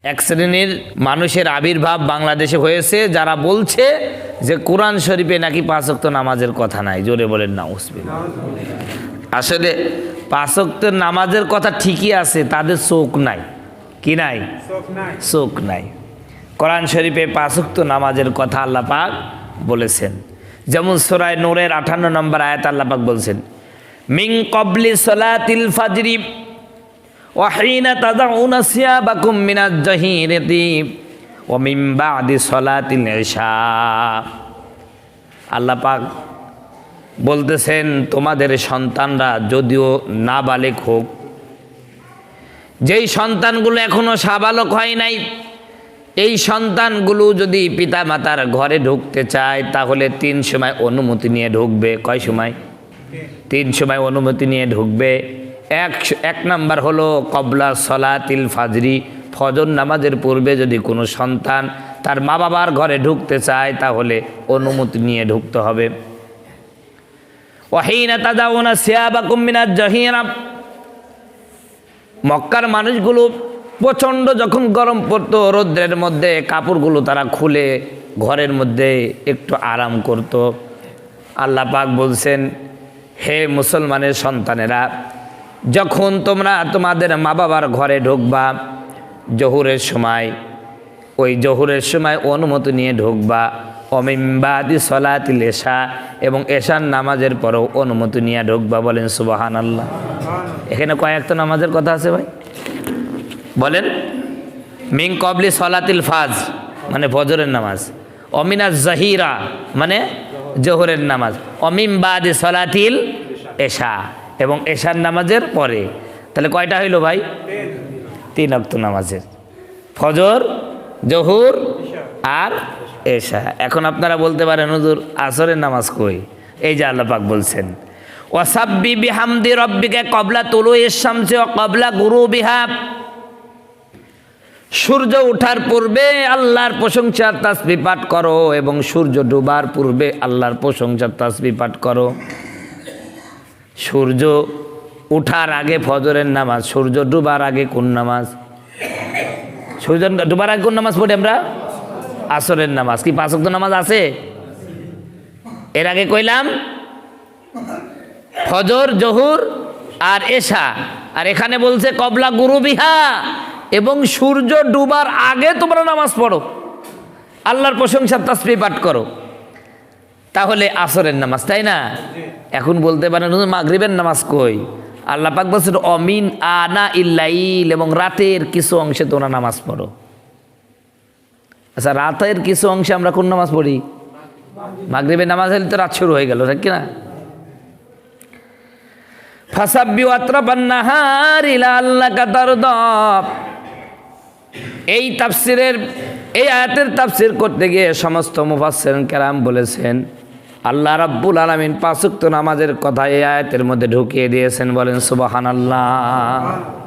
এক শ্রেণীর মানুষের আবির্ভাব বাংলাদেশে হয়েছে যারা বলছে যে কোরআন শরীফে নাকি পাঁচ ওয়াক্ত নামাজের কথা নাই। জোরে বলেন নাউজুবিল্লাহ। আসলে পাঁচ ওয়াক্ত নামাজের কথা ঠিকই আছে, তাদের চোখ নাই। কি নাই? চোখ নাই। কোরআন শরীফে পাঁচ ওয়াক্ত নামাজের কথা আল্লাহ পাক বলেছেন। যেমন সূরা নূরের 58 নম্বর আয়াত আল্লাহ পাক বলছেন, মিন ক্বাবলি সালাতিল ফাজরি ওয়াহিনা তাদাউনা সিয়াবাকুম মিনাজ জাহিরাতি ওয়া মিন বাদি সালাতিল ইশা। আল্লাহ পাক বলতেছেন, তোমাদের সন্তানরা যদিও নাবালেগ হোক, যেই সন্তানগুলো এখনো সাবালক হয় নাই, এই সন্তানগুলো যদি পিতা মাতার ঘরে ঢুকতে চায় তাহলে 3 সময় অনুমতি নিয়ে ঢুকবে। কয় সময়? 3 সময় অনুমতি নিয়ে ঢুকবে। এক নাম্বার হলো কবলা সলাতিল ফাজরি, ফজর নামাজের পূর্বে যদি কোনো সন্তান তার মা বাবার ঘরে ঢুকতে চায় তাহলে অনুমতি নিয়ে ঢুকতে হবে। ওয়াহিনা তাদাউনা সিয়াবাকুম মিনাজ জাহিরা, মক্কার মানুষগুলো প্রচণ্ড যখন গরম পড়তো, রৌদ্রের মধ্যে কাপড়গুলো তারা খুলে ঘরের মধ্যে একটু আরাম করত। আল্লাহ পাক বলছেন, হে মুসলমানের সন্তানেরা, যখন তোমরা তোমাদের মা বাবার ঘরে ঢুকবা জোহরের সময়, ওই জোহরের সময় অনুমতি নিয়ে ঢুকবা। মিন বাদি সলাতিল ইশা, এবং এশার নামাজের পরেও অনুমতি নিয়ে ঢুকবা। বলেন সুবহানাল্লাহ। এখানে কয়েকটা নামাজের কথা আছে ভাই? বলেন। মিন ক্বাবলি সলাতিল ফাজ মানে ফজরের নামাজ, অমিনাজ জাহিরা মানে জোহরের নামাজ, অমিন বাদি সলাতিল এশা এবং এশার নামাজের পরে। তাহলে কয়টা হইল ভাই? 3 ওয়াক্ত নামাজের, ফজর, জোহর আর এশা। এখন আপনারা বলতে পারেন, হুজুর আসরের নামাজ কই? এই যে আল্লাহ পাক বলছেন, ওয়াসাব্বি বিহামদি রাব্বিকা ক্বাবলা তুলুইশ শামসি ওয়া ক্বাবলা গুরুবিহা, সূর্য ওঠার পূর্বে আল্লাহর প্রশংসার তাসবিহ পাঠ করো এবং সূর্য ডুবার পূর্বে আল্লাহর প্রশংসার তাসবিহ পাঠ করো। সূর্য ওঠার আগে ফজরের নামাজ, সূর্য ডুবার আগে কোন নামাজ? সূর্য ডুবার আগে কোন নামাজ পড়ি আমরা? আসরের নামাজ। কি 5 ওয়াক্ত নামাজ আছে? এর আগে কইলাম ফজর, জোহর আর এশা। আর এখানে বলছে ক্বাবলা গুরুবিহা, এবং সূর্য ডুবার আগে তোমরা নামাজ পড়ো, আল্লাহর প্রশংসার তাসবিহ পাঠ করো। তাহলে আসরের নামাজ, তাই না? এখন বলতে পারেন, মাগরিবের নামাজ কই? আল্লাহ পাক বলছেন, অমিন আনা ইল্লাইল, এবং রাতের কিছু অংশে তোমরা নামাজ পড়ো। আচ্ছা, রাতের কিছু অংশে আমরা কোন নামাজ পড়ি? মাগরিবের নামাজ হলে তো রাত শুরু হয়ে গেল, ঠিক না? ফাসাব্বি আতরাফান নাহারি লাআল্লাকা তারদা। এই তাফসিরের, এই আয়াতের তাফসির করতে গিয়ে সমস্ত মুফাসসিরিন কেরাম বলেছেন, আল্লাহ রাব্বুল আলামিন 5 ওয়াক্ত নামাজের কথা এই আয়াতের মধ্যে ঢুকিয়ে দিয়েছেন। বলেন সুবহানাল্লাহ।